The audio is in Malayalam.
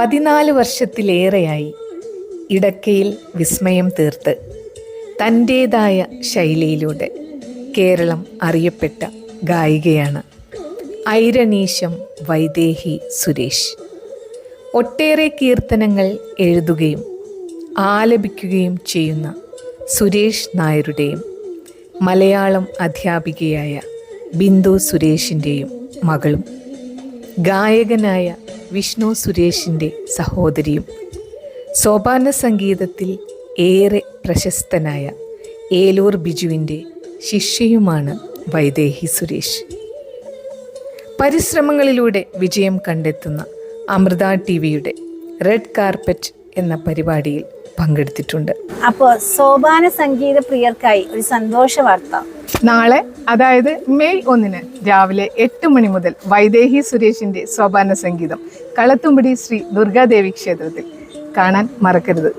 14 വർഷത്തിലേറെയായി ഇടക്കയിൽ വിസ്മയം തീർത്ത് തൻ്റേതായ ശൈലിയിലൂടെ കേരളം അറിയപ്പെട്ട ഗായികയാണ് ഐരണീശം വൈദേഹി സുരേഷ്. ഒട്ടേറെ കീർത്തനങ്ങൾ എഴുതുകയും ആലപിക്കുകയും ചെയ്യുന്ന സുരേഷ് നായരുടെയും മലയാളം അധ്യാപികയായ ബിന്ദു സുരേഷിൻ്റെയും മകളും ഗായകനായ വിഷ്ണു സുരേഷിൻ്റെ സഹോദരിയും സോപാന സംഗീതത്തിൽ ഏറെ പ്രശസ്തനായ ഏലൂർ ബിജുവിൻ്റെ ശിഷ്യയുമാണ് വൈദേഹി സുരേഷ്. പരിശ്രമങ്ങളിലൂടെ വിജയം കണ്ടെത്തുന്ന അമൃത ടിവിയുടെ റെഡ് കാർപ്പറ്റ് എന്ന പരിപാടിയിൽ പങ്കെടുത്തിട്ടുണ്ട്. അപ്പോൾ സോപാന സംഗീത പ്രിയർക്കായി ഒരു സന്തോഷ വാർത്ത. നാളെ, അതായത് മെയ് 1 രാവിലെ 8 മണി മുതൽ വൈദേഹി സുരേഷിന്റെ സോപാന സംഗീതം കളത്തുംപടി ശ്രീ ദുർഗാദേവി ക്ഷേത്രത്തിൽ കാണാൻ മറക്കരുത്.